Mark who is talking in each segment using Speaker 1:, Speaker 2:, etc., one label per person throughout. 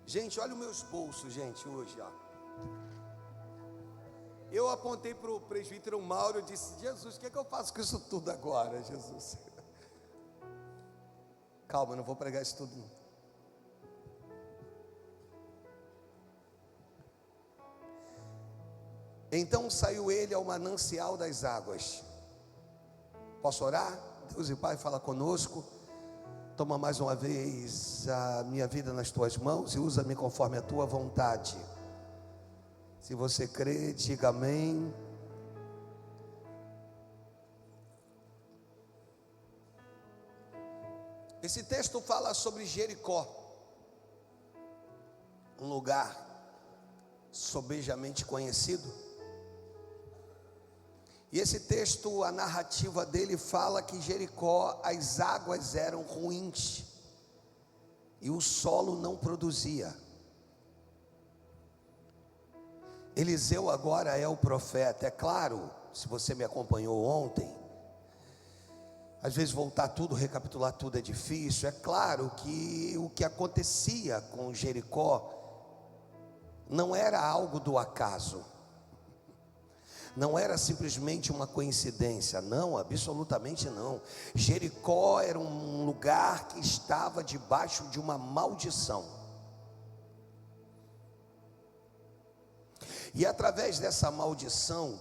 Speaker 1: Gente, olha os meus bolsos, gente, hoje, ó. Eu apontei para o presbítero Mauro e disse: Jesus, o que é que eu faço com isso tudo agora, Jesus? Calma, eu não vou pregar isso tudo, não. Então saiu ele ao manancial das águas. Posso orar? Deus e Pai, fala conosco. Toma mais uma vez a minha vida nas tuas mãos e usa-me conforme a tua vontade. Se você crê, diga amém. Esse texto fala sobre Jericó, um lugar sobejamente conhecido. E esse texto, a narrativa dele fala que Jericó, as águas eram ruins e o solo não produzia. Eliseu agora é o profeta. É claro, se você me acompanhou ontem, às vezes voltar tudo, recapitular tudo é difícil. É claro que o que acontecia com Jericó não era algo do acaso, não era simplesmente uma coincidência, não, absolutamente não. Jericó era um lugar que estava debaixo de uma maldição. E através dessa maldição,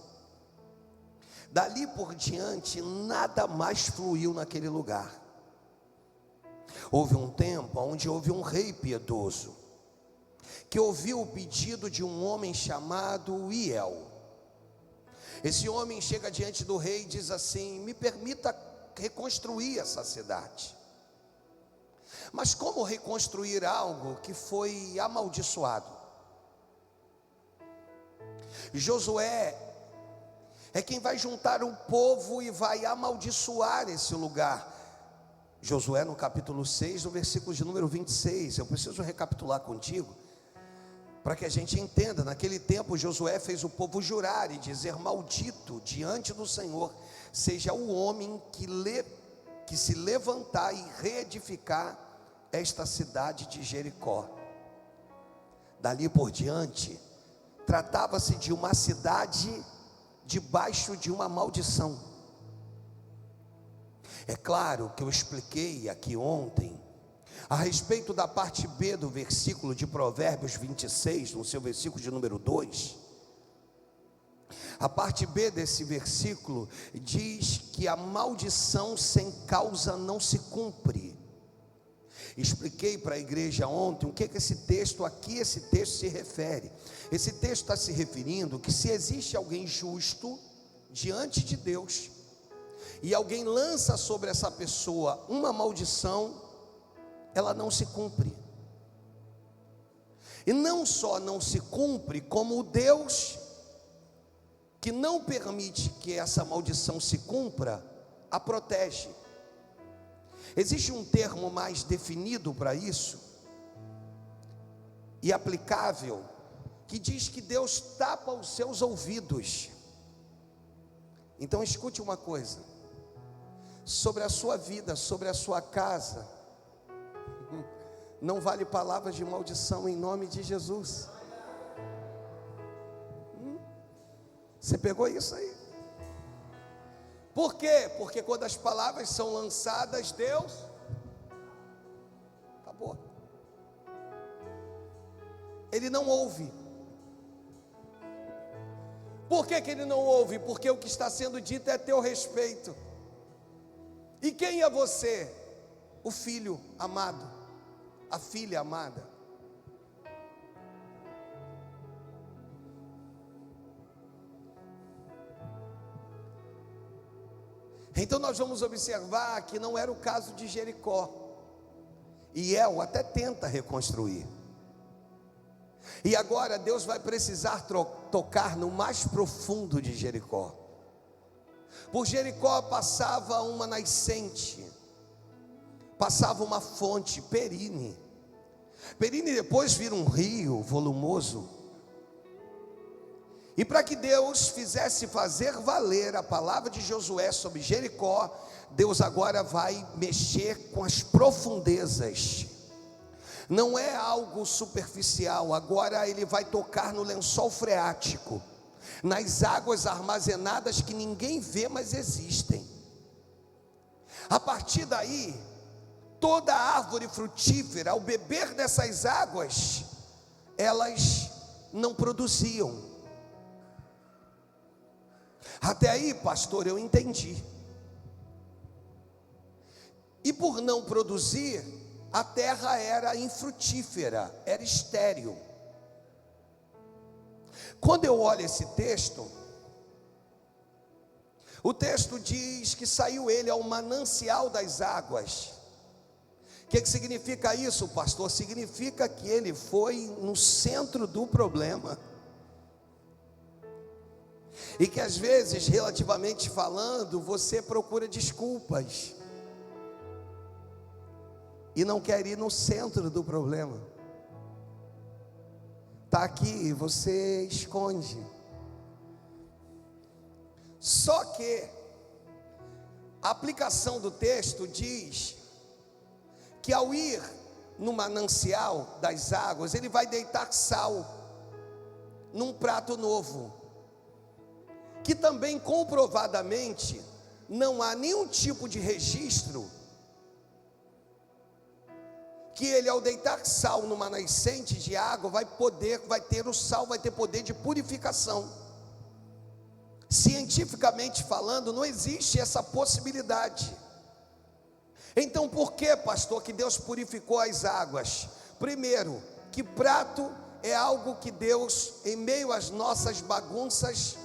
Speaker 1: dali por diante, nada mais fluiu naquele lugar. Houve um tempo onde houve um rei piedoso, que ouviu o pedido de um homem chamado Hiel. Esse homem chega diante do rei e diz assim: me permita reconstruir essa cidade. Mas como reconstruir algo que foi amaldiçoado? Josué é quem vai juntar o povo e vai amaldiçoar esse lugar. Josué no capítulo 6, no versículo de número 26. Eu preciso recapitular contigo, para que a gente entenda. Naquele tempo Josué fez o povo jurar e dizer: maldito diante do Senhor seja o homem que se levantar e reedificar esta cidade de Jericó. Dali por diante, tratava-se de uma cidade debaixo de uma maldição. É claro que eu expliquei aqui ontem a respeito da parte B do versículo de Provérbios 26, no seu versículo de número 2. A parte B desse versículo diz que a maldição sem causa não se cumpre. Expliquei para a igreja ontem o que esse texto se refere. Esse texto está se referindo que se existe alguém justo diante de Deus, e alguém lança sobre essa pessoa uma maldição, ela não se cumpre. E não só não se cumpre, como o Deus que não permite que essa maldição se cumpra, a protege. Existe um termo mais definido para isso e aplicável, que diz que Deus tapa os seus ouvidos. Então escute uma coisa: sobre a sua vida, sobre a sua casa, não vale palavras de maldição em nome de Jesus. Você pegou isso aí? Por quê? Porque quando as palavras são lançadas, Deus acabou. Ele não ouve. Por que ele não ouve? Porque o que está sendo dito é a teu respeito. E quem é você? O filho amado, a filha amada. Então nós vamos observar que não era o caso de Jericó. Hiel até tenta reconstruir. E agora Deus vai precisar tocar no mais profundo de Jericó. Por Jericó passava uma nascente, passava uma fonte, Perine. Perine depois vira um rio volumoso. E para que Deus fizesse fazer valer a palavra de Josué sobre Jericó, Deus agora vai mexer com as profundezas. Não é algo superficial. Agora ele vai tocar no lençol freático, nas águas armazenadas que ninguém vê, mas existem. A partir daí, toda árvore frutífera, ao beber dessas águas, elas não produziam. Até aí, pastor, eu entendi. E por não produzir, a terra era infrutífera, era estéril. Quando eu olho esse texto, o texto diz que saiu ele ao manancial das águas. O que significa isso, pastor? Significa que ele foi no centro do problema. E que às vezes, relativamente falando, você procura desculpas e não quer ir no centro do problema. Está aqui e você esconde. Só que a aplicação do texto diz que ao ir no manancial das águas, ele vai deitar sal num prato novo, que também comprovadamente não há nenhum tipo de registro que ele, ao deitar sal numa nascente de água, vai ter o sal, vai ter poder de purificação. Cientificamente falando, não existe essa possibilidade. Então por que, pastor, que Deus purificou as águas? Primeiro, que prato é algo que Deus, em meio às nossas bagunças,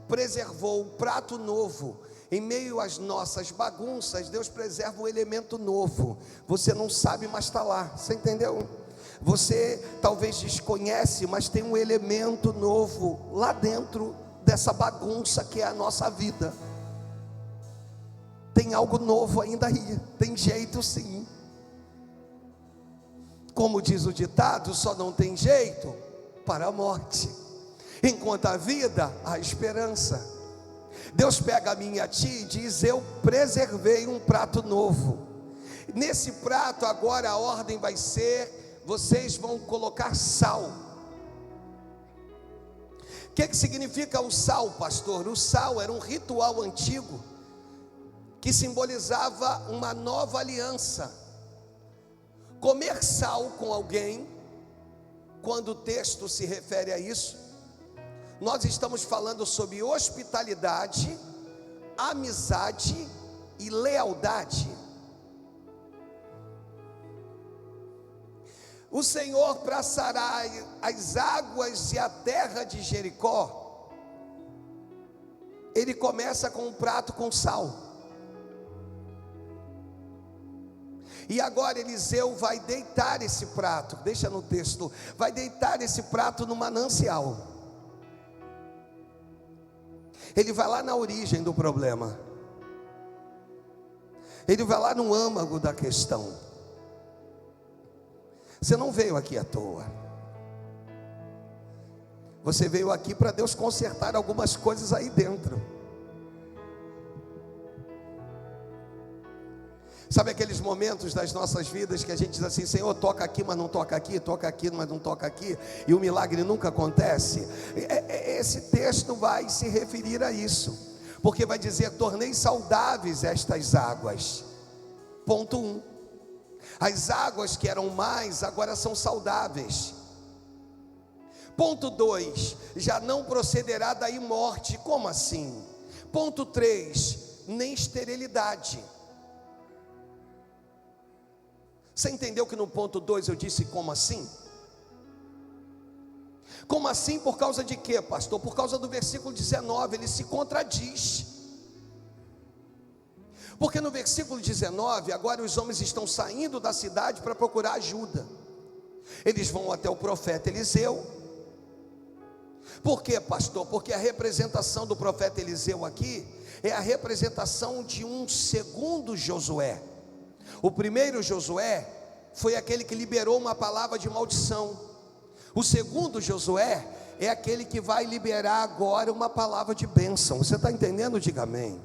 Speaker 1: preservou. Um prato novo. Em meio às nossas bagunças, Deus preserva um elemento novo. Você não sabe, mas está lá. Você entendeu? Você talvez desconhece, mas tem um elemento novo lá dentro dessa bagunça que é a nossa vida. Tem algo novo ainda aí. Tem jeito sim. Como diz o ditado, só não tem jeito para a morte. Enquanto a vida, há esperança. Deus pega a mim e a ti e diz: eu preservei um prato novo. Nesse prato agora a ordem vai ser: vocês vão colocar sal. O que significa o sal, pastor? O sal era um ritual antigo que simbolizava uma nova aliança. Comer sal com alguém, quando o texto se refere a isso, nós estamos falando sobre hospitalidade, amizade e lealdade. O Senhor, para sarar as águas e a terra de Jericó, Ele começa com um prato com sal. E agora Eliseu vai deitar esse prato, deixa no texto, vai deitar esse prato no manancial. Ele vai lá na origem do problema. Ele vai lá no âmago da questão. Você não veio aqui à toa. Você veio aqui para Deus consertar algumas coisas aí dentro. Sabe aqueles momentos das nossas vidas que a gente diz assim: Senhor, toca aqui, mas não toca aqui, toca aqui, mas não toca aqui, e o milagre nunca acontece? Esse texto vai se referir a isso, porque vai dizer: tornei saudáveis estas águas. Ponto 1. As águas que eram mais, agora são saudáveis. Ponto 2, já não procederá daí morte. Como assim? Ponto 3, nem esterilidade. Você entendeu que no ponto 2 eu disse como assim? Como assim? Por causa de quê, pastor? Por causa do versículo 19, ele se contradiz. Porque no versículo 19, agora os homens estão saindo da cidade para procurar ajuda. Eles vão até o profeta Eliseu. Por quê, pastor? Porque a representação do profeta Eliseu aqui é a representação de um segundo Josué. O primeiro Josué foi aquele que liberou uma palavra de maldição. O segundo Josué é aquele que vai liberar agora uma palavra de bênção. Você está entendendo? Diga amém.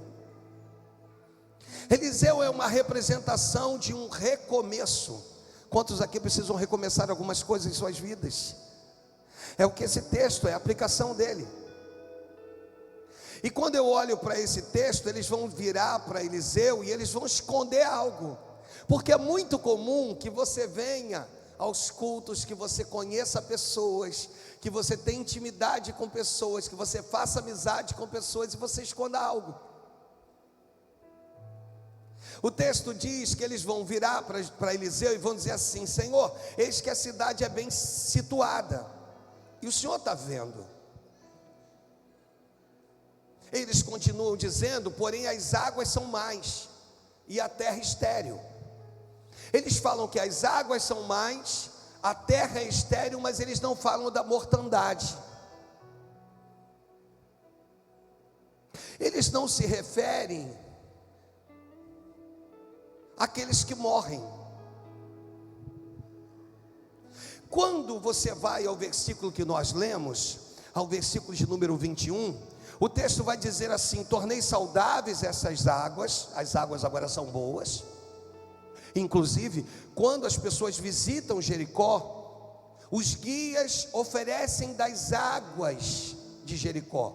Speaker 1: Eliseu é uma representação de um recomeço. Quantos aqui precisam recomeçar algumas coisas em suas vidas? É o que esse texto é, a aplicação dele. E quando eu olho para esse texto, eles vão virar para Eliseu e eles vão esconder algo, porque é muito comum que você venha aos cultos, que você conheça pessoas, que você tenha intimidade com pessoas, que você faça amizade com pessoas e você esconda algo. O texto diz que eles vão virar para Eliseu e vão dizer assim: Senhor, eis que a cidade é bem situada, e o Senhor está vendo. Eles continuam dizendo, porém as águas são mais, e a terra estéril. Eles falam que as águas são mais, a terra é estéril, mas eles não falam da mortandade. Eles não se referem àqueles que morrem. Quando você vai ao versículo que nós lemos, ao versículo de número 21, o texto vai dizer assim: tornei saudáveis essas águas, as águas agora são boas. Inclusive, quando as pessoas visitam Jericó, os guias oferecem das águas de Jericó.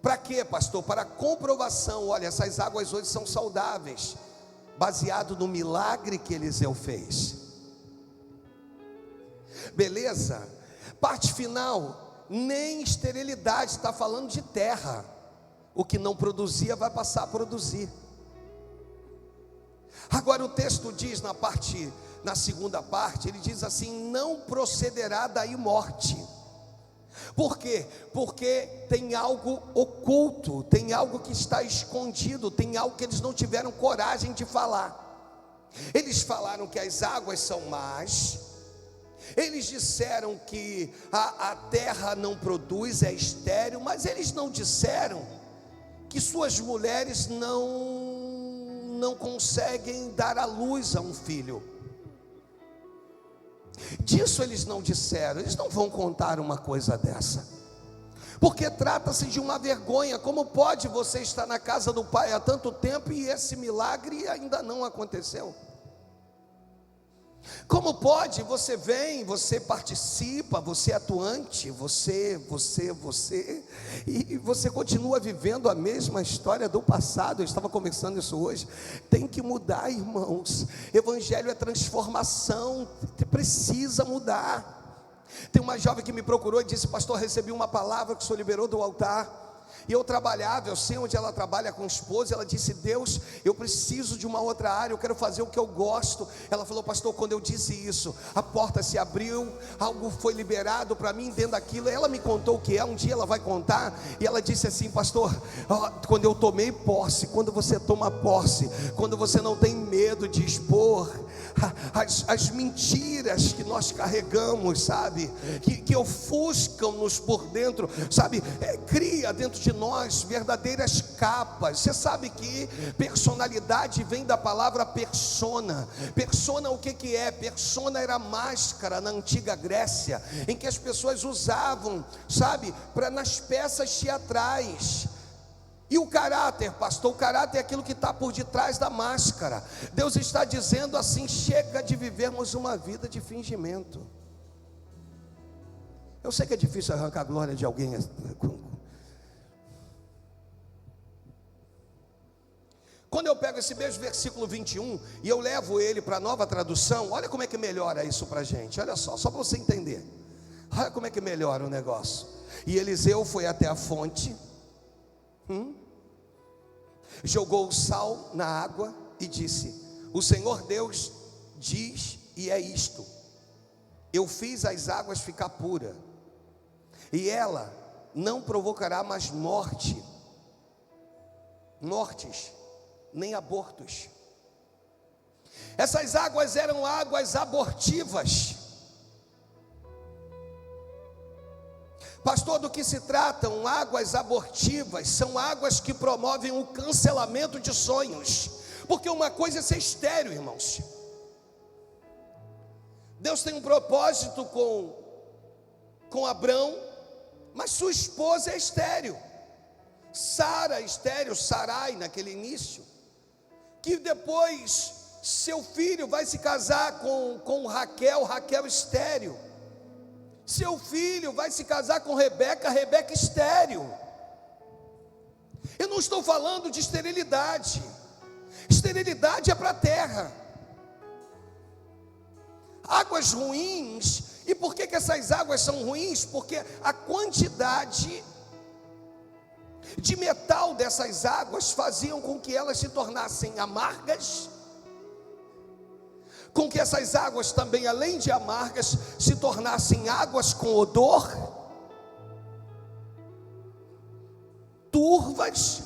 Speaker 1: Para quê, pastor? Para comprovação. Olha, essas águas hoje são saudáveis, baseado no milagre que Eliseu fez. Beleza? Parte final. Nem esterilidade, está falando de terra. O que não produzia vai passar a produzir. Agora o texto diz na segunda parte, ele diz assim: não procederá daí morte. Por quê? Porque tem algo oculto, tem algo que está escondido, tem algo que eles não tiveram coragem de falar. Eles falaram que as águas são más. Eles disseram que a terra não produz, é estéril, mas eles não disseram que suas mulheres não conseguem dar à luz a um filho. Disso eles não disseram, eles não vão contar uma coisa dessa, porque trata-se de uma vergonha. Como pode você estar na casa do Pai há tanto tempo e esse milagre ainda não aconteceu? Como pode? Você vem, você participa, você é atuante, e você continua vivendo a mesma história do passado. Eu estava conversando isso hoje. Tem que mudar, irmãos. Evangelho é transformação, precisa mudar. Tem uma jovem que me procurou e disse: pastor, recebi uma palavra que o senhor liberou do altar. E eu trabalhava, eu sei onde ela trabalha com o esposo. Ela disse: Deus, eu preciso de uma outra área, eu quero fazer o que eu gosto. Ela falou: pastor, quando eu disse isso, a porta se abriu, algo foi liberado para mim dentro daquilo. Ela me contou o que é, um dia ela vai contar. E ela disse assim: pastor, quando eu tomei posse, quando você toma posse, quando você não tem medo de expor as mentiras que nós carregamos, sabe, que ofuscam-nos por dentro, sabe, cria dentro de nós verdadeiras capas. Você sabe que personalidade vem da palavra persona. Persona, o que é? Persona era máscara na antiga Grécia, em que as pessoas usavam, sabe, nas peças teatrais. E o caráter, pastor, o caráter é aquilo que está por detrás da máscara. Deus está dizendo assim: chega de vivermos uma vida de fingimento. Eu sei que é difícil arrancar a glória de alguém. Quando eu pego esse mesmo versículo 21 e eu levo ele para a Nova Tradução, olha como é que melhora isso para a gente. Olha só para você entender. Olha como é que melhora o negócio. E Eliseu foi até a fonte, jogou o sal na água e disse: o Senhor Deus diz, e é isto: eu fiz as águas ficar puras, e ela não provocará mais mortes, nem abortos. Essas águas eram águas abortivas. Pastor, do que se tratam águas abortivas? São águas que promovem o cancelamento de sonhos. Porque uma coisa é ser estéril, irmãos. Deus tem um propósito com Abrão, mas sua esposa é estéril. Sara estéril, Sarai naquele início, que depois seu filho vai se casar com Raquel, Raquel estéril. Seu filho vai se casar com Rebeca, Rebeca estéril. Eu não estou falando de esterilidade. Esterilidade é para a terra. Águas ruins. E por que essas águas são ruins? Porque a quantidade de metal dessas águas faziam com que elas se tornassem amargas, com que essas águas também, além de amargas, se tornassem águas com odor, turvas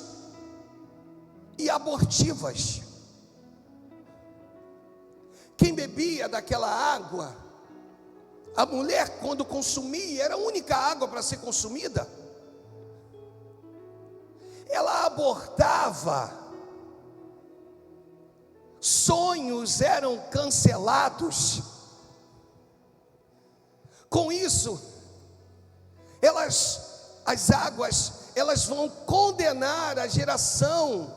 Speaker 1: e abortivas. Quem bebia daquela água, a mulher, quando consumia, era a única água para ser consumida, ela abortava, sonhos eram cancelados. Com isso, as águas, elas vão condenar a geração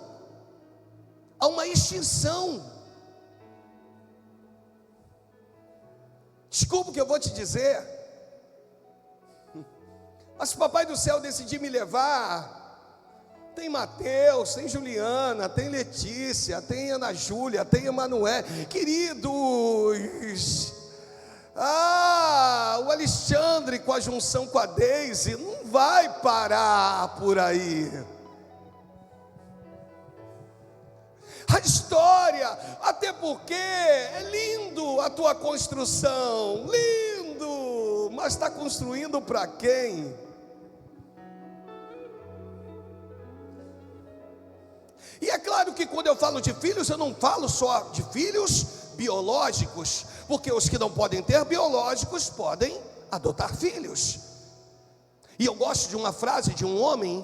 Speaker 1: a uma extinção. Desculpa o que eu vou te dizer, mas se o Papai do Céu decidir me levar, tem Mateus, tem Juliana, tem Letícia, tem Ana Júlia, tem Emanuel, queridos, o Alexandre com a junção com a Deise, não vai parar por aí. A história, até porque é lindo a tua construção, lindo, mas está construindo para quem? E é claro que quando eu falo de filhos, eu não falo só de filhos biológicos, porque os que não podem ter biológicos podem adotar filhos. E eu gosto de uma frase de um homem,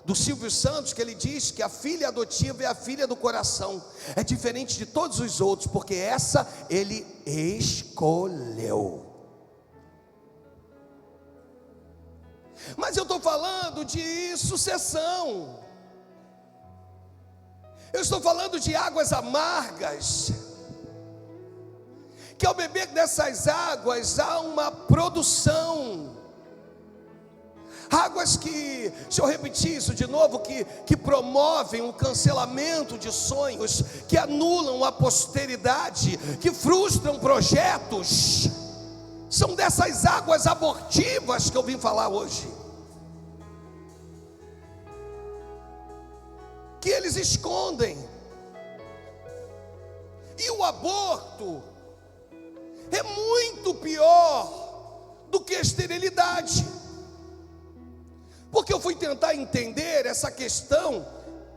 Speaker 1: do Silvio Santos, que ele diz que a filha adotiva é a filha do coração, é diferente de todos os outros, porque essa ele escolheu. Mas eu estou falando de sucessão, eu estou falando de águas amargas, que ao beber dessas águas há uma produção. Águas que, deixa eu repetir isso de novo, que promovem o cancelamento de sonhos, que anulam a posteridade, que frustram projetos. São dessas águas abortivas que eu vim falar hoje, que eles escondem. E o aborto é muito pior do que a esterilidade. Porque eu fui tentar entender essa questão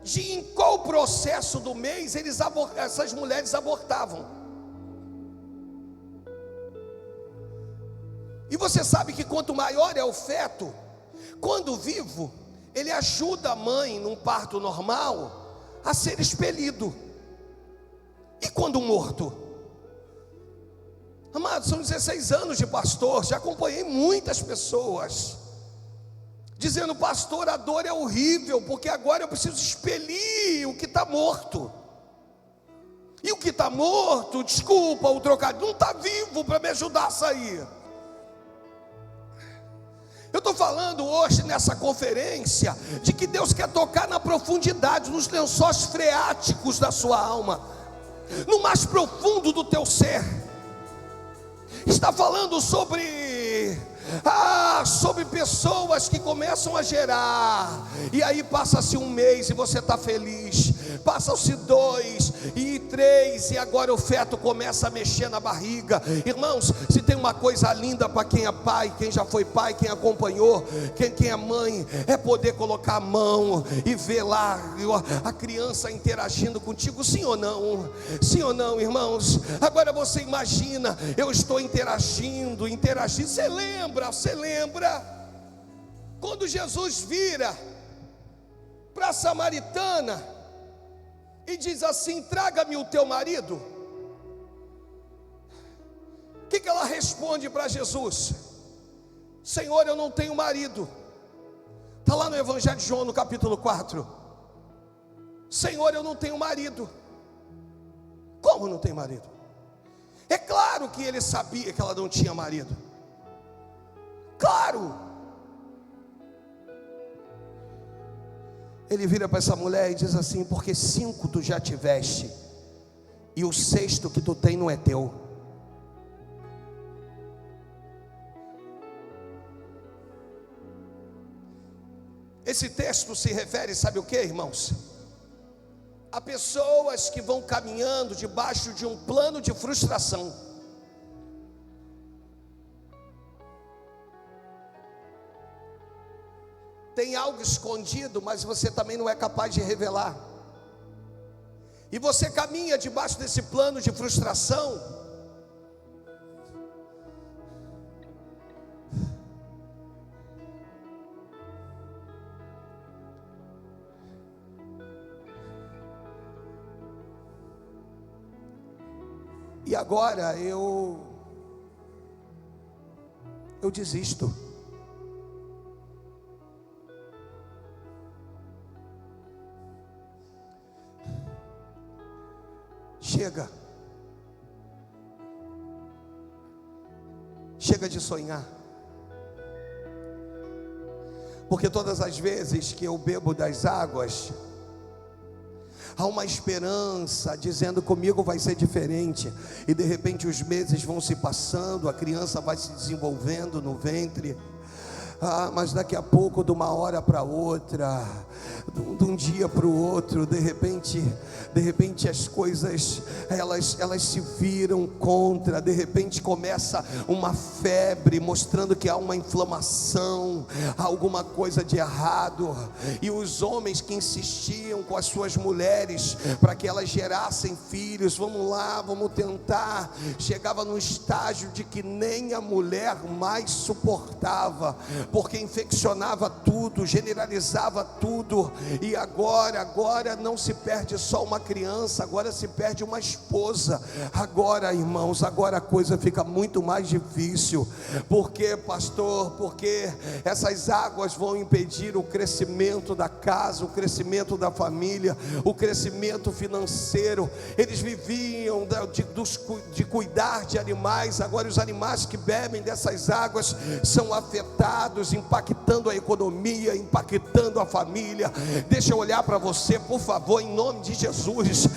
Speaker 1: de em qual processo do mês essas mulheres abortavam. E você sabe que quanto maior é o feto, quando vivo, ele ajuda a mãe num parto normal a ser expelido. E quando morto? Amado, são 16 anos de pastor, já acompanhei muitas pessoas dizendo: pastor, a dor é horrível, porque agora eu preciso expelir o que está morto. E o que está morto, desculpa o trocadilho, não está vivo para me ajudar a sair. Eu estou falando hoje nessa conferência de que Deus quer tocar na profundidade, nos lençóis freáticos da sua alma, no mais profundo do teu ser. Está falando sobre pessoas que começam a gerar, e aí passa-se um mês e você está feliz, passa-se 2 e 3, e agora o feto começa a mexer na barriga. Irmãos, se tem uma coisa linda para quem é pai, quem já foi pai, quem acompanhou, quem é mãe, é poder colocar a mão e ver lá a criança interagindo contigo, sim ou não? Sim ou não, irmãos? Agora você imagina, eu estou interagindo, você lembra quando Jesus vira para a samaritana e diz assim: traga-me o teu marido? O que ela responde para Jesus? Senhor, eu não tenho marido. Está lá no Evangelho de João, no capítulo 4. Senhor, eu não tenho marido. Como não tem marido? É claro que ele sabia que ela não tinha marido. Claro. Ele vira para essa mulher e diz assim: porque 5 tu já tiveste, e o 6º que tu tem não é teu. Esse texto se refere, sabe o que, irmãos? A pessoas que vão caminhando debaixo de um plano de frustração. Tem algo escondido, mas você também não é capaz de revelar. E você caminha debaixo desse plano de frustração. E agora eu desisto. Chega. Chega de sonhar. Porque todas as vezes que eu bebo das águas, há uma esperança dizendo: comigo vai ser diferente. E de repente os meses vão se passando, a criança vai se desenvolvendo no ventre. Mas daqui a pouco, de uma hora para outra, de um dia para o outro, de repente as coisas elas se viram contra. De repente começa uma febre, mostrando que há uma inflamação, há alguma coisa de errado. E os homens que insistiam com as suas mulheres para que elas gerassem filhos, vamos lá, vamos tentar, chegava num estágio de que nem a mulher mais suportava, porque infeccionava tudo, generalizava tudo. E agora não se perde só uma criança, agora se perde uma esposa. Agora, irmãos, agora a coisa fica muito mais difícil. Por quê, pastor? Porque essas águas vão impedir o crescimento da casa, o crescimento da família, o crescimento financeiro. Eles viviam de cuidar de animais. Agora os animais que bebem dessas águas são afetados, impactando a economia, impactando a família. Deixa eu olhar para você, por favor, em nome de Jesus.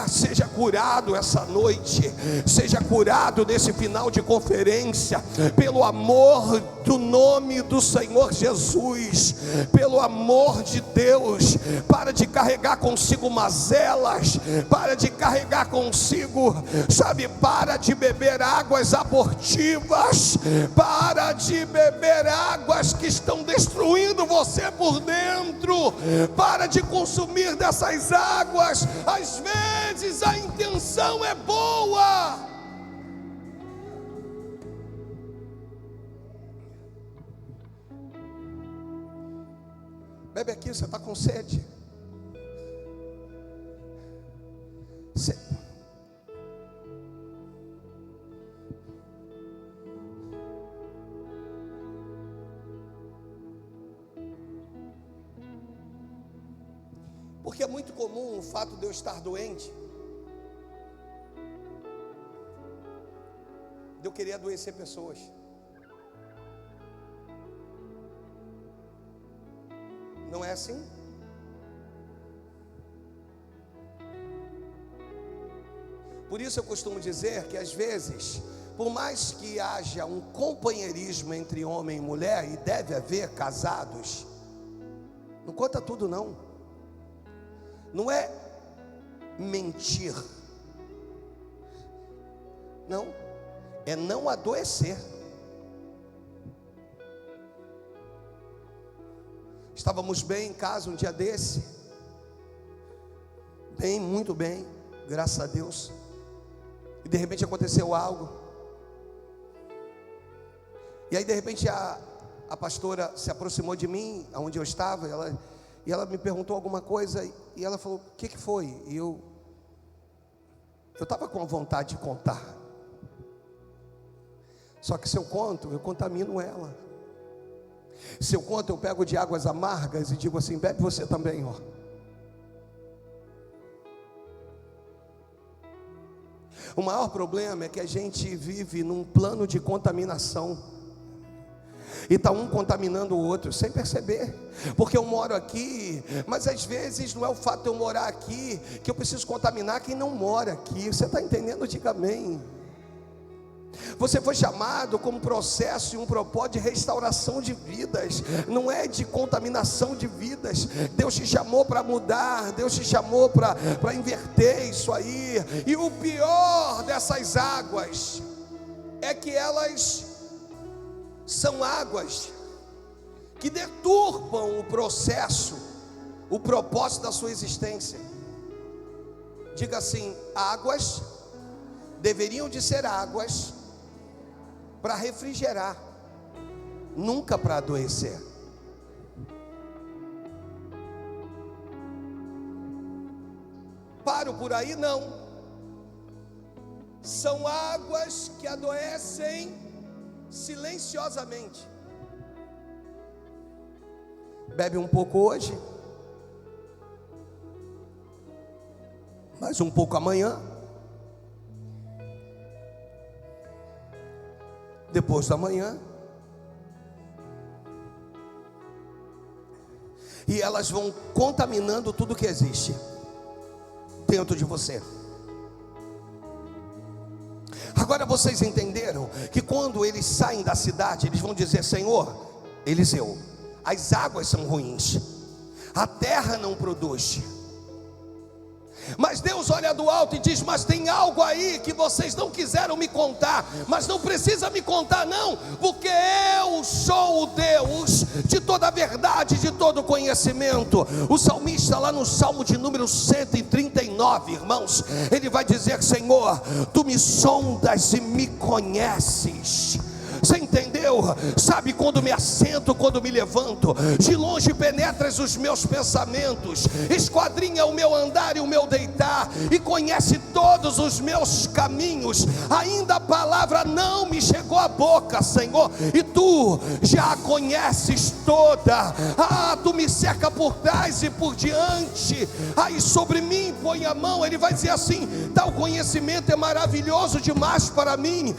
Speaker 1: Seja curado essa noite, seja curado nesse final de conferência, pelo amor do nome do Senhor Jesus, pelo amor de Deus. Para de carregar consigo mazelas, para de carregar consigo, sabe, para de beber águas abortivas, para de beber águas que estão destruindo você por dentro. Para de consumir dessas águas. Às vezes a intenção é boa, bebe aqui, você está com sede. Porque é muito comum o fato de eu estar doente, de eu querer adoecer pessoas. Não é assim? Por isso eu costumo dizer que às vezes, por mais que haja um companheirismo entre homem e mulher, e deve haver casados, não conta tudo não. Não é mentir, não, é não adoecer. Estávamos bem em casa um dia desse, bem, muito bem, graças a Deus. E de repente aconteceu algo. E aí de repente a pastora se aproximou de mim, aonde eu estava, e ela me perguntou alguma coisa, e ela falou: o que foi? E eu estava com vontade de contar. Só que se eu conto, eu contamino ela. Se eu conto, eu pego de águas amargas e digo assim: bebe você também, ó. O maior problema é que a gente vive num plano de contaminação, e está um contaminando o outro sem perceber. Porque eu moro aqui, mas às vezes não é o fato de eu morar aqui que eu preciso contaminar quem não mora aqui. Você está entendendo? Diga amém. Você foi chamado como processo e um propósito de restauração de vidas, não é de contaminação de vidas. Deus te chamou para mudar, Deus te chamou para inverter isso aí. E o pior dessas águas é que elas são águas que deturpam o processo, o propósito da sua existência. Diga assim: águas deveriam de ser águas para refrigerar, nunca para adoecer. Paro por aí? Não. São águas que adoecem silenciosamente. Bebe um pouco hoje, mais um pouco amanhã, depois da manhã, e elas vão contaminando tudo que existe dentro de você. Agora vocês entenderam que quando eles saem da cidade, eles vão dizer: Senhor, Eliseu, as águas são ruins, a terra não produz. Mas Deus olha do alto e diz: mas tem algo aí que vocês não quiseram me contar. Mas não precisa me contar não, porque eu sou o Deus de toda a verdade, de todo conhecimento. O salmista lá no Salmo de número 139, irmãos, ele vai dizer: Senhor, tu me sondas e me conheces. Você entendeu? Sabe quando me assento, quando me levanto, de longe penetras os meus pensamentos, esquadrinha o meu andar e o meu deitar, e conhece todos os meus caminhos. Ainda a palavra não me chegou à boca, Senhor, e tu já a conheces toda. Tu me cerca por trás e por diante, aí sobre mim põe a mão. Ele vai dizer assim: tal conhecimento é maravilhoso demais para mim.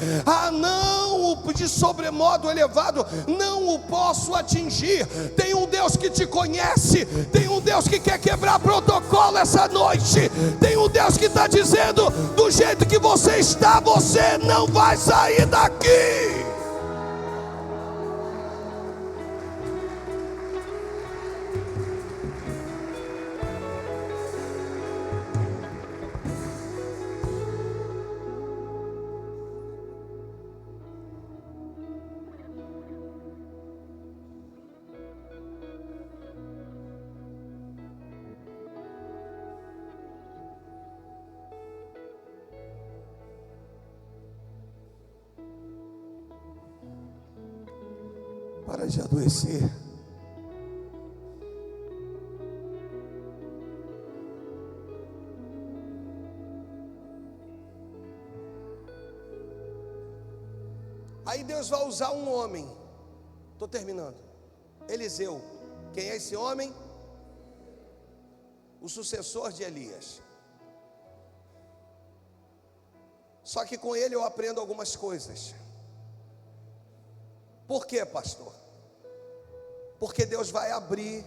Speaker 1: Não, de sobremodo elevado não o posso atingir. Tem um Deus que te conhece, tem um Deus que quer quebrar protocolo essa noite, tem um Deus que está dizendo: do jeito que você está, você não vai sair daqui. Para de adoecer. Aí Deus vai usar um homem. Estou terminando. Eliseu. Quem é esse homem? O sucessor de Elias. Só que com ele eu aprendo algumas coisas. Por quê, pastor? Porque Deus vai abrir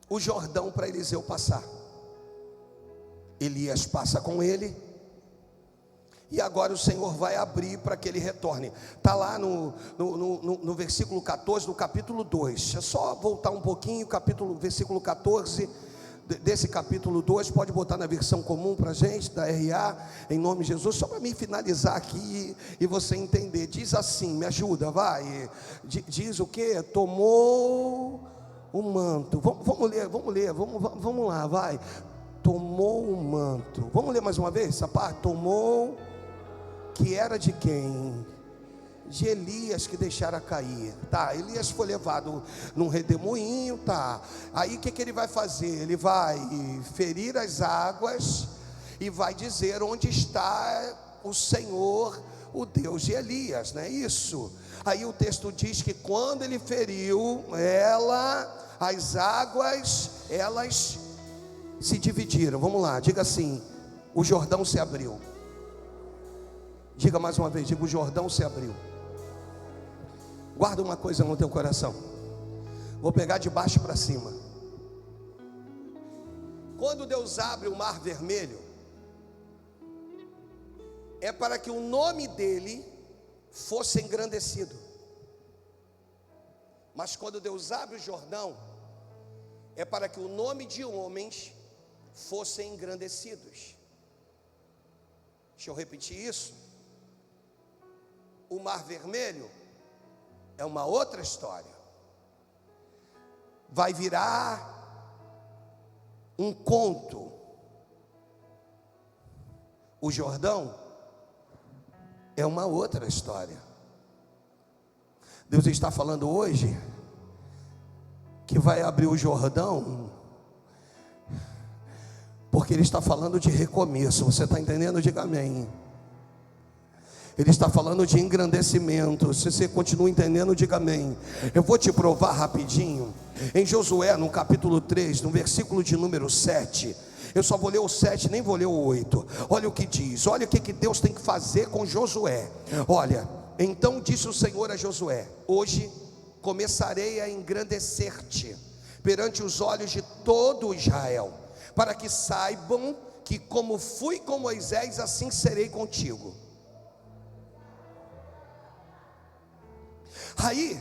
Speaker 1: o Jordão para Eliseu passar. Elias passa com ele, e agora o Senhor vai abrir para que ele retorne. Está lá no versículo 14 do capítulo 2. É só voltar um pouquinho, versículo 14 desse capítulo 2, pode botar na versão comum para a gente, da RA, em nome de Jesus, só para mim finalizar aqui e você entender. Diz assim, me ajuda, vai. Diz o que? Tomou o manto. Vamos lá, vai. Tomou o manto. Vamos ler mais uma vez essa parte? Tomou, que era de quem? De Elias, que deixara cair. Tá, Elias foi levado num redemoinho, tá. Aí o que ele vai fazer? Ele vai ferir as águas e vai dizer onde está o Senhor, o Deus de Elias, não é isso? Aí o texto diz que quando ele feriu as águas, elas se dividiram. Vamos lá, diga assim: o Jordão se abriu. Diga mais uma vez, diga: o Jordão se abriu. Guarda uma coisa no teu coração. Vou pegar de baixo para cima. Quando Deus abre o mar vermelho, é para que o nome dele fosse engrandecido. Mas quando Deus abre o Jordão, é para que o nome de homens fossem engrandecidos. Deixa eu repetir isso. O mar vermelho é uma outra história. Vai virar um conto. O Jordão é uma outra história. Deus está falando hoje que vai abrir o Jordão, porque Ele está falando de recomeço. Você está entendendo? Diga amém. Ele está falando de engrandecimento. Se você continua entendendo, diga amém. Eu vou te provar rapidinho. Em Josué, no capítulo 3, no versículo de número 7. Eu só vou ler o 7, nem vou ler o 8. Olha o que diz. Olha o que Deus tem que fazer com Josué. Olha: então disse o Senhor a Josué: hoje começarei a engrandecer-te perante os olhos de todo Israel, para que saibam que como fui com Moisés, assim serei contigo. Aí,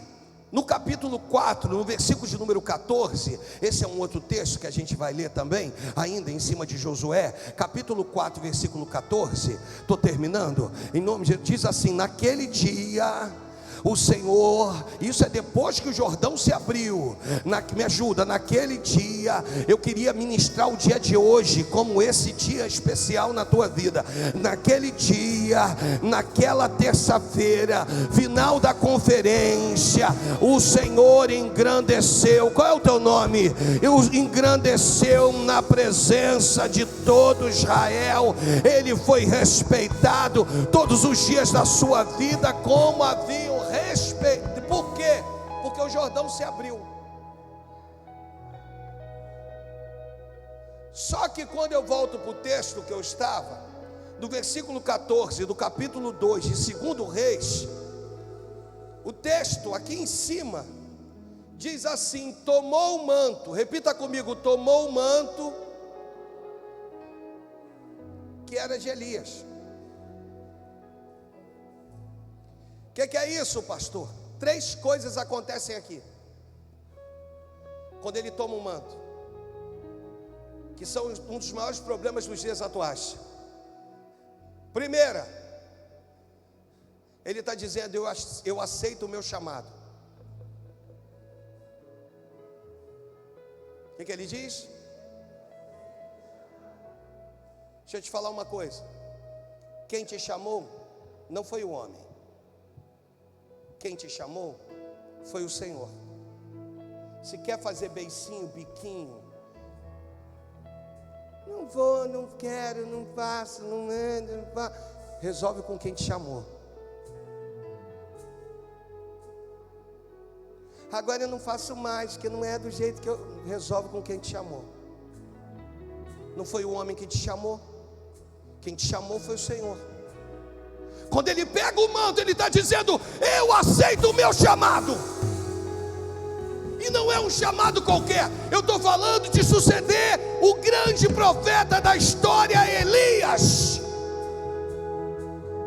Speaker 1: no capítulo 4, no versículo de número 14, esse é um outro texto que a gente vai ler também, ainda em cima de Josué, capítulo 4, versículo 14, estou terminando, em nome de Deus, diz assim: naquele dia o Senhor, isso é depois que o Jordão se abriu, me ajuda, naquele dia, eu queria ministrar o dia de hoje como esse dia especial na tua vida. Naquele dia, naquela terça-feira, final da conferência, o Senhor engrandeceu. Qual é o teu nome? Engrandeceu na presença de todo Israel. Ele foi respeitado todos os dias da sua vida, como havia respeito. Por quê? Porque o Jordão se abriu. Só que quando eu volto para o texto que eu estava, do versículo 14 do capítulo 2 de 2 Reis, o texto aqui em cima diz assim: tomou o manto, repita comigo, tomou o manto que era de Elias. O que é isso, pastor? 3 coisas acontecem aqui quando ele toma um manto, que são um dos maiores problemas dos dias atuais. Primeira, ele está dizendo: eu aceito o meu chamado. O que ele diz? Deixa eu te falar uma coisa: quem te chamou não foi o homem. Quem te chamou foi o Senhor. Se quer fazer beicinho, biquinho, não vou, não quero, não faço, não ando, não faço, resolve com quem te chamou. Agora eu não faço mais, porque não é do jeito que eu... Resolve com quem te chamou. Não foi o homem que te chamou. Quem te chamou foi o Senhor. Quando ele pega o manto, ele está dizendo: eu aceito o meu chamado. E não é um chamado qualquer. Eu estou falando de suceder o grande profeta da história, Elias.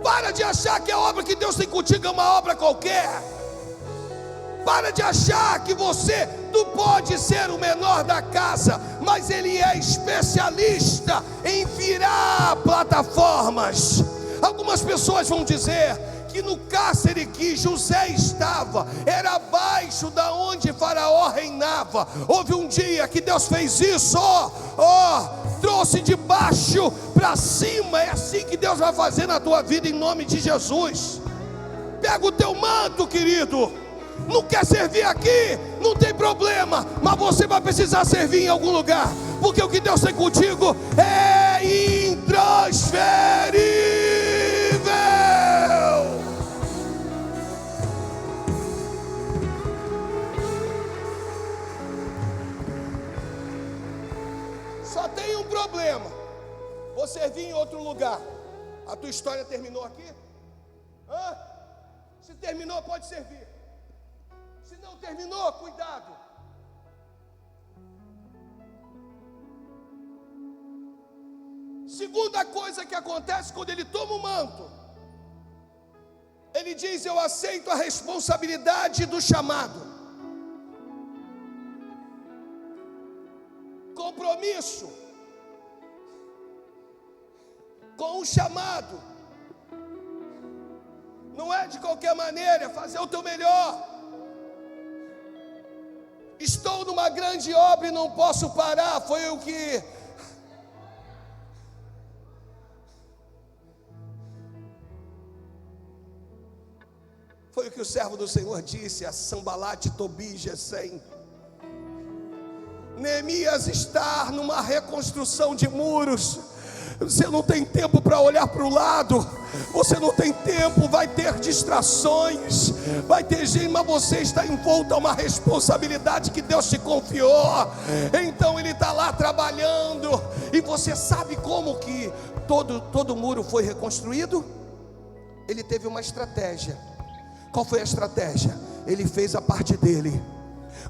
Speaker 1: Para de achar que a obra que Deus tem contigo é uma obra qualquer. Para de achar que tu pode ser o menor da casa, mas Ele é especialista em virar plataformas. Algumas pessoas vão dizer que no cárcere que José estava era abaixo da onde Faraó reinava. Houve um dia que Deus fez isso, trouxe de baixo para cima. É assim que Deus vai fazer na tua vida, em nome de Jesus. Pega o teu manto, querido. Não quer servir aqui? Não tem problema, mas você vai precisar servir em algum lugar, porque o que Deus tem contigo é intransferível. Só tem um problema: vou servir em outro lugar. A tua história terminou aqui? Se terminou, pode servir. Se não terminou, cuidado. Segunda coisa que acontece quando ele toma o manto, ele diz: eu aceito a responsabilidade do chamado. Compromisso com o chamado não é de qualquer maneira, é fazer o teu melhor. Estou numa grande obra e não posso parar. Foi o que o servo do Senhor disse a Sambalate, Tobias, Gesem. Neemias está numa reconstrução de muros. Você não tem tempo para olhar para o lado, você não tem tempo, vai ter distrações, vai ter gente, mas você está envolto a uma responsabilidade que Deus te confiou. Então ele está lá trabalhando, e você sabe como que todo muro foi reconstruído? Ele teve uma estratégia. Qual foi a estratégia? Ele fez a parte dele.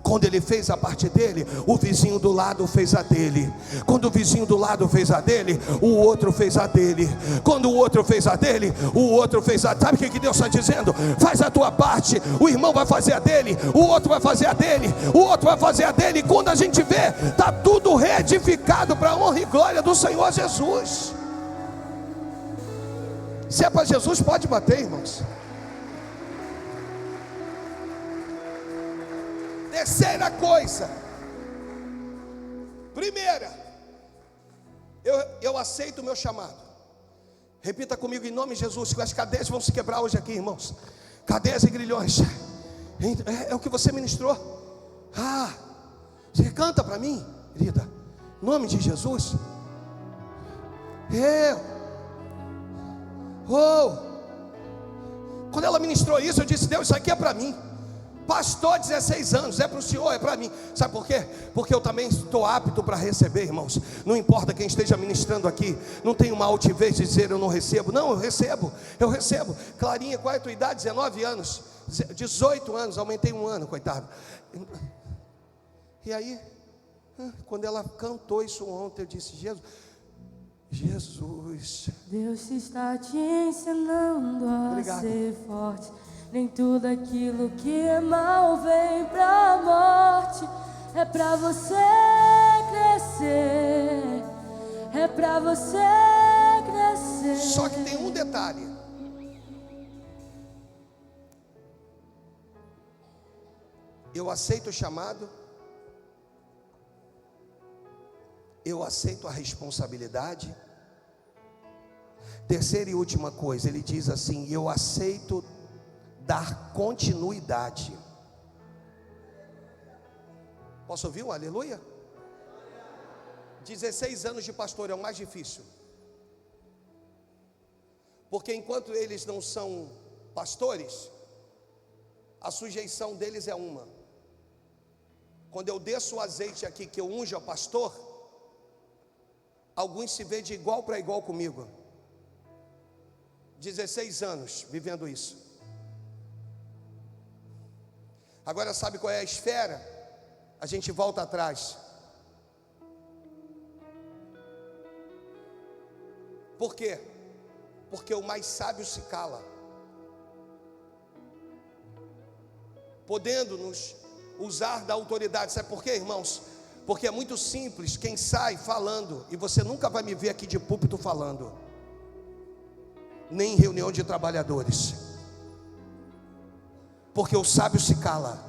Speaker 1: Quando ele fez a parte dele, o vizinho do lado fez a dele. Quando o vizinho do lado fez a dele, o outro fez a dele. Quando o outro fez a dele, o outro fez a... Sabe o que Deus está dizendo? Faz a tua parte, o irmão vai fazer a dele, o outro vai fazer a dele, o outro vai fazer a dele. E quando a gente vê, está tudo reedificado para a honra e glória do Senhor Jesus. Se é para Jesus, pode bater, irmãos. Terceira coisa. Primeira, eu aceito o meu chamado. Repita comigo em nome de Jesus, que as cadeias vão se quebrar hoje aqui, irmãos. Cadeias e grilhões. É o que você ministrou. Você canta para mim, querida, em nome de Jesus. Quando ela ministrou isso, eu disse: Deus, isso aqui é para mim. Pastor, 16 anos, é para o senhor, é para mim. Sabe por quê? Porque eu também estou apto para receber, irmãos. Não importa quem esteja ministrando aqui. Não tenho uma altivez de dizer eu não recebo. Não, eu recebo. Clarinha, qual é a tua idade? 19 anos, 18 anos, aumentei um ano, coitado. E aí, quando ela cantou isso ontem, eu disse: Jesus,
Speaker 2: Deus está te ensinando a ser forte. Nem tudo aquilo que é mal vem pra morte. É pra você crescer. É pra você crescer.
Speaker 1: Só que tem um detalhe. Eu aceito o chamado. Eu aceito a responsabilidade. Terceira e última coisa, ele diz assim: eu aceito dar continuidade. Posso ouvir um aleluia? 16 anos de pastor é o mais difícil. Porque enquanto eles não são pastores, a sujeição deles é uma. Quando eu desço o azeite aqui que eu unjo a pastor, alguns se veem de igual para igual comigo. 16 anos vivendo isso. Agora sabe qual é a esfera? A gente volta atrás. Por quê? Porque o mais sábio se cala. Podendo nos usar da autoridade. Sabe por quê, irmãos? Porque é muito simples. Quem sai falando, e você nunca vai me ver aqui de púlpito falando, nem em reunião de trabalhadores. Porque o sábio se cala.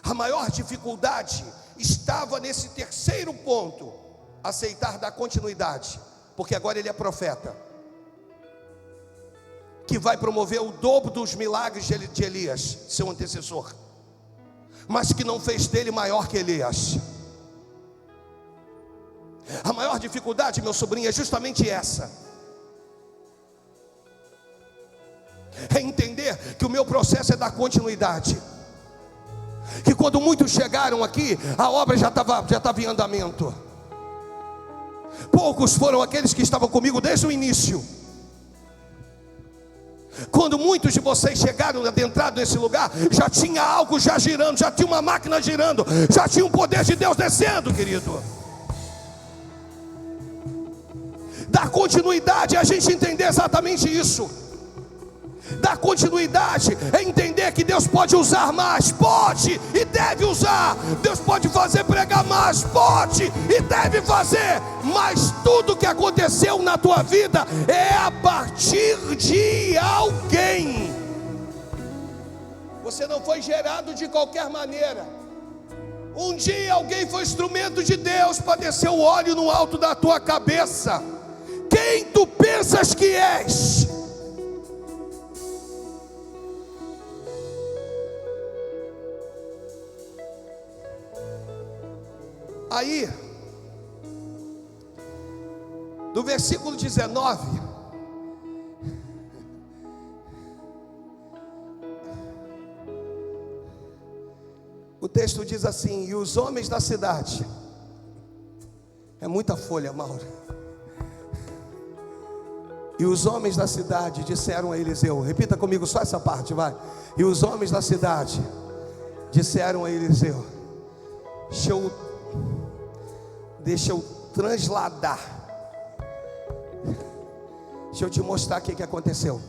Speaker 1: A maior dificuldade estava nesse terceiro ponto: aceitar dar continuidade. Porque agora ele é profeta, que vai promover o dobro dos milagres de Elias, seu antecessor, mas que não fez dele maior que Elias. A maior dificuldade, meu sobrinho, é justamente essa. É entender que o meu processo é dar continuidade. Que quando muitos chegaram aqui, a obra já estava em andamento. Poucos foram aqueles que estavam comigo desde o início. Quando muitos de vocês chegaram adentrados nesse lugar, já tinha algo já girando, já tinha uma máquina girando, já tinha um poder de Deus descendo, querido. Dar continuidade é a gente entender exatamente isso. Dar continuidade é entender que Deus pode usar mais, pode e deve usar. Deus pode fazer pregar mais, pode e deve fazer. Mas tudo que aconteceu na tua vida é a partir de alguém. Você não foi gerado de qualquer maneira. Um dia alguém foi instrumento de Deus para descer o óleo no alto da tua cabeça. Quem tu pensas que és? Aí, do versículo 19, o texto diz assim: e os homens da cidade, é muita folha, Mauro. E os homens da cidade disseram a Eliseu, repita comigo só essa parte, vai. E os homens da cidade disseram a Eliseu, deixa eu transladar. Deixa eu te mostrar o que aconteceu.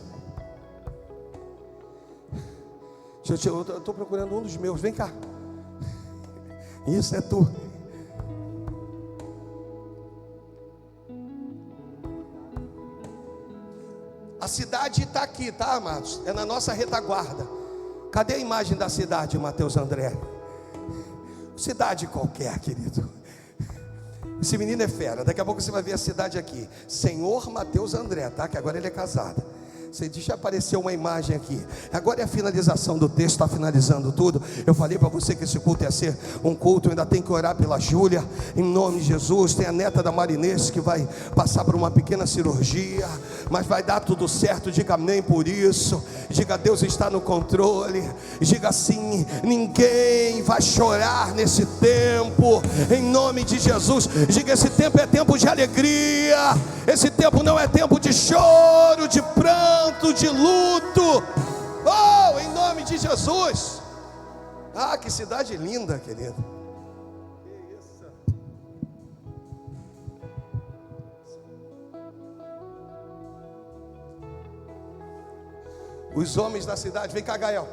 Speaker 1: Eu estou procurando um dos meus, vem cá. Isso é tu. A cidade está aqui, tá, amados? É na nossa retaguarda. Cadê a imagem da cidade, Mateus André? Cidade qualquer, querido. Esse menino é fera. Daqui a pouco você vai ver a cidade aqui. Senhor Mateus André, tá? Que agora ele é casado. Você diz que apareceu uma imagem aqui. Agora é a finalização do texto, está finalizando tudo. Eu falei para você que esse culto ia ser um culto. Eu ainda tenho que orar pela Júlia, em nome de Jesus. Tem a neta da Marinês que vai passar por uma pequena cirurgia, mas vai dar tudo certo. Diga amém por isso. Diga Deus está no controle. Diga assim: ninguém vai chorar nesse tempo, em nome de Jesus. Diga: esse tempo é tempo de alegria. Esse tempo não é tempo de choro, de pranto, de luto. Oh, em nome de Jesus. Ah, que cidade linda, querido. Que isso. Os homens da cidade, vem cá, Gael.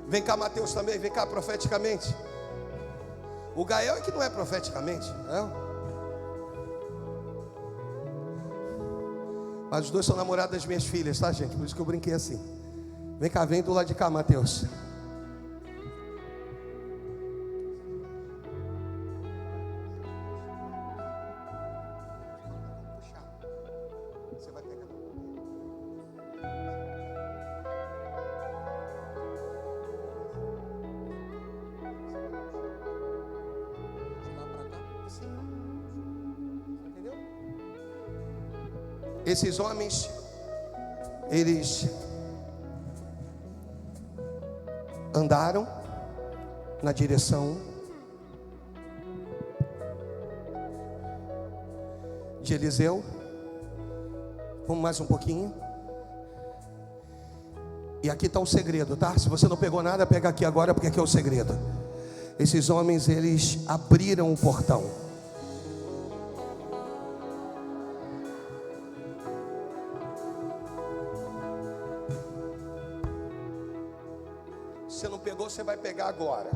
Speaker 1: Vem cá, Mateus também, vem cá profeticamente. O Gael é que não é profeticamente, não? Mas os dois são namorados das minhas filhas, tá, gente? Por isso que eu brinquei assim. Vem cá, vem do lado de cá, Mateus. Você vai pegar. Esses homens, eles andaram na direção de Eliseu. Vamos mais um pouquinho. E aqui está o segredo, tá? Se você não pegou nada, pega aqui agora, porque aqui é o segredo. Esses homens, eles abriram o portão. Se você não pegou, você vai pegar agora.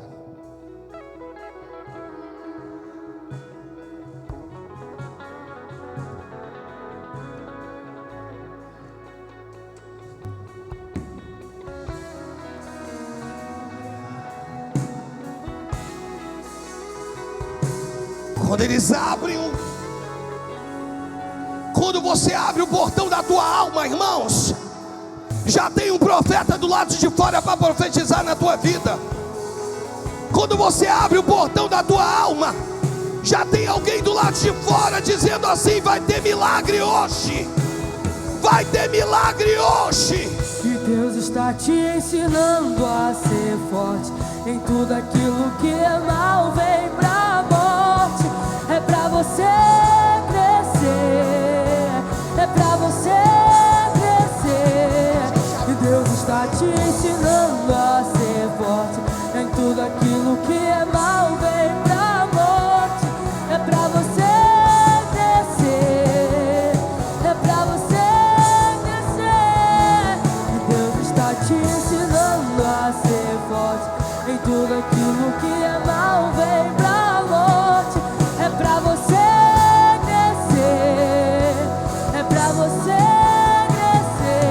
Speaker 1: Quando eles abrem, quando você abre o portão da tua alma, irmãos, já tem um profeta do lado de fora para profetizar na tua vida. Quando você abre o portão da tua alma, já tem alguém do lado de fora dizendo assim: vai ter milagre hoje, vai ter milagre hoje.
Speaker 2: E Deus está te ensinando a ser forte em tudo aquilo que é mal, vem pra morte. É pra você te ensinando a ser forte. Em tudo aquilo que é mal vem pra morte. É pra você crescer, é pra você crescer.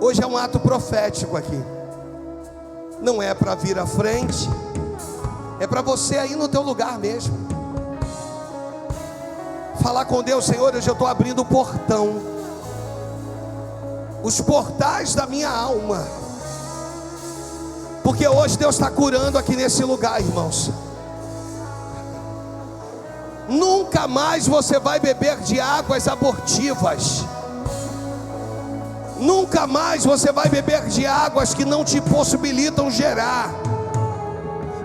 Speaker 1: Hoje é um ato profético aqui. Não é para vir à frente, é para você aí no teu lugar mesmo. Falar com Deus: Senhor, hoje eu estou abrindo o portão, os portais da minha alma, porque hoje Deus está curando aqui nesse lugar, irmãos. Nunca mais você vai beber de águas abortivas. Nunca mais você vai beber de águas que não te possibilitam gerar.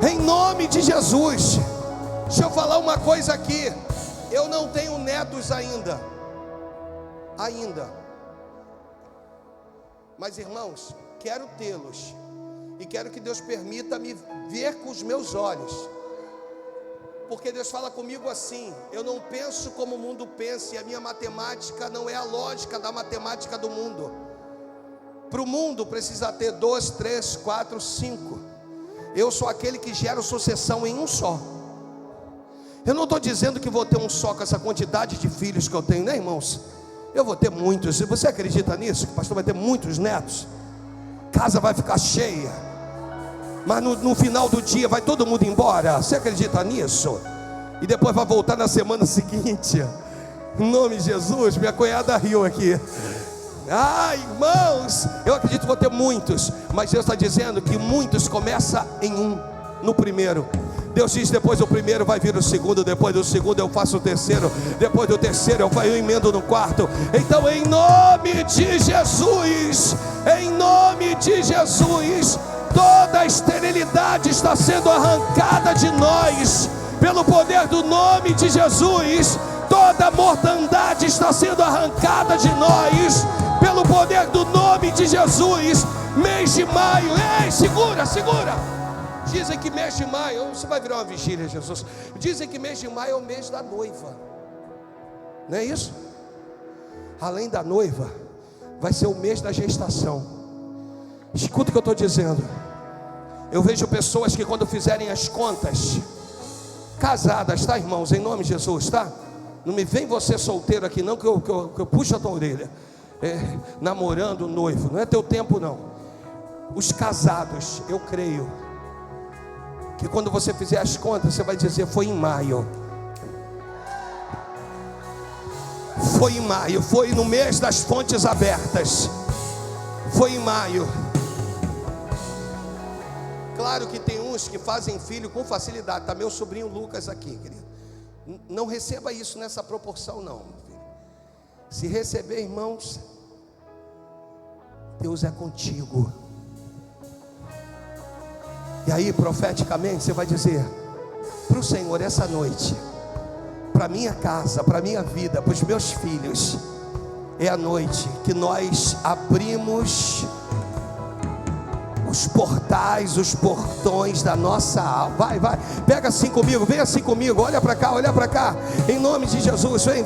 Speaker 1: Em nome de Jesus. Deixa eu falar uma coisa aqui. Eu não tenho netos ainda. Mas, irmãos, quero tê-los. E quero que Deus permita me ver com os meus olhos. Porque Deus fala comigo assim: eu não penso como o mundo pensa, e a minha matemática não é a lógica da matemática do mundo. Para o mundo precisa ter 2, 3, 4, 5. Eu sou aquele que gera sucessão em um só. Eu não estou dizendo que vou ter um só com essa quantidade de filhos que eu tenho, né, irmãos? Eu vou ter muitos. Você acredita nisso? Que o pastor vai ter muitos netos? Casa vai ficar cheia. Mas no final do dia vai todo mundo embora. Você acredita nisso? E depois vai voltar na semana seguinte. Em nome de Jesus. Minha cunhada riu aqui. Ah, irmãos, eu acredito que vou ter muitos. Mas Deus está dizendo que muitos começa em um, no primeiro. Deus diz: depois do primeiro vai vir o segundo, depois do segundo eu faço o terceiro, depois do terceiro eu emendo no quarto. Então, em nome de Jesus, em nome de Jesus, toda a esterilidade está sendo arrancada de nós, pelo poder do nome de Jesus. Toda a mortandade está sendo arrancada de nós, pelo poder do nome de Jesus. Mês de maio, ei, segura. Dizem que mês de maio, você vai virar uma vigília, Jesus. Dizem que mês de maio é o mês da noiva. Não é isso? Além da noiva, vai ser o mês da gestação. Escuta o que eu estou dizendo. Eu vejo pessoas que, quando fizerem as contas, casadas, tá, irmãos? Em nome de Jesus, tá? Não me vem você solteiro aqui não, que eu puxo a tua orelha. Namorando, noivo, não é teu tempo não. Os casados, eu creio que quando você fizer as contas, você vai dizer: foi em maio. Foi em maio, foi no mês das fontes abertas. Foi em maio. Claro que tem uns que fazem filho com facilidade. Está meu sobrinho Lucas aqui, querido. Não receba isso nessa proporção não, meu filho. Se receber, irmãos, Deus é contigo. E aí, profeticamente, você vai dizer para o Senhor essa noite: para minha casa, para minha vida, para os meus filhos, é a noite que nós abrimos os portais, os portões da nossa alma. Vai, pega assim comigo, vem assim comigo, olha para cá, em nome de Jesus, vem.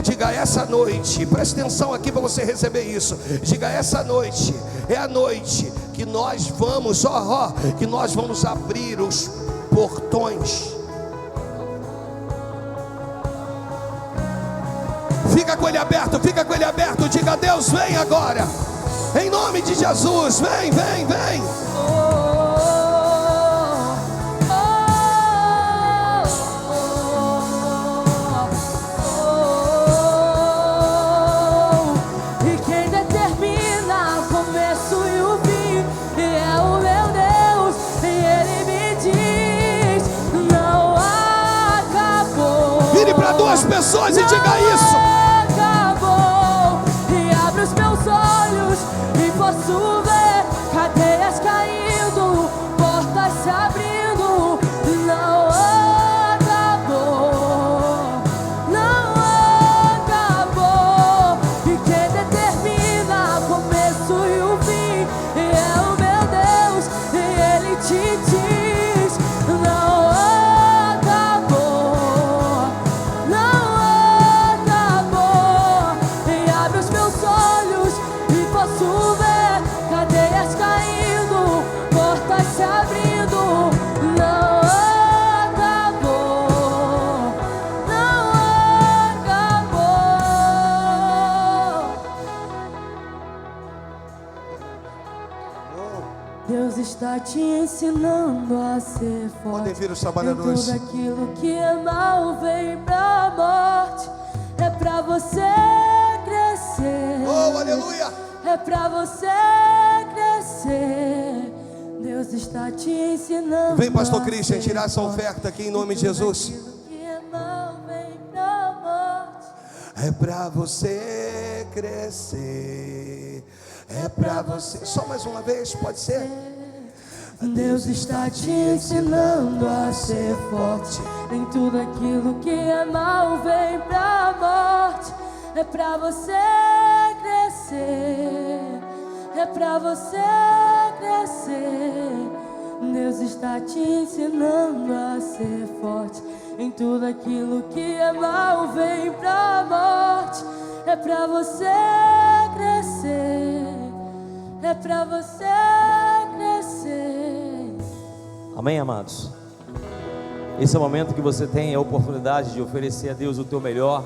Speaker 1: Diga: essa noite, preste atenção aqui para você receber isso. Diga: essa noite é a noite que nós vamos, que nós vamos abrir os portões. Fica com ele aberto, diga: Deus, vem agora. Em nome de Jesus, vem.
Speaker 2: E quem determina o começo e o fim é o meu Deus. E Ele me diz: não acabou.
Speaker 1: Vire para duas pessoas e diga isso.
Speaker 2: Acabou. E abre os meus olhos e posso ver cadeias caindo, portas se abrindo. Não acabou. E quem determina o começo e o fim é o meu Deus. E Ele te diz: não acabou. E está te ensinando a ser forte.
Speaker 1: Podem vir os trabalhadores.
Speaker 2: Tudo aquilo que é mal vem pra morte. É pra você crescer.
Speaker 1: Oh, aleluia!
Speaker 2: É pra você crescer. Deus está te ensinando.
Speaker 1: Vem, pastor Christian, tirar essa oferta aqui em nome de Jesus.
Speaker 2: Tudo aquilo que é mal vem pra morte.
Speaker 1: É pra você crescer. É pra você. Só mais uma vez, pode ser?
Speaker 2: Deus está te ensinando a ser forte. Nem tudo aquilo que é mal vem pra morte. É pra você crescer. É pra você crescer. Deus está te ensinando a ser forte. Em tudo aquilo que é mal vem pra morte. É pra você crescer. É pra você crescer.
Speaker 3: Amém, amados? Esse é o momento que você tem a oportunidade de oferecer a Deus o teu melhor.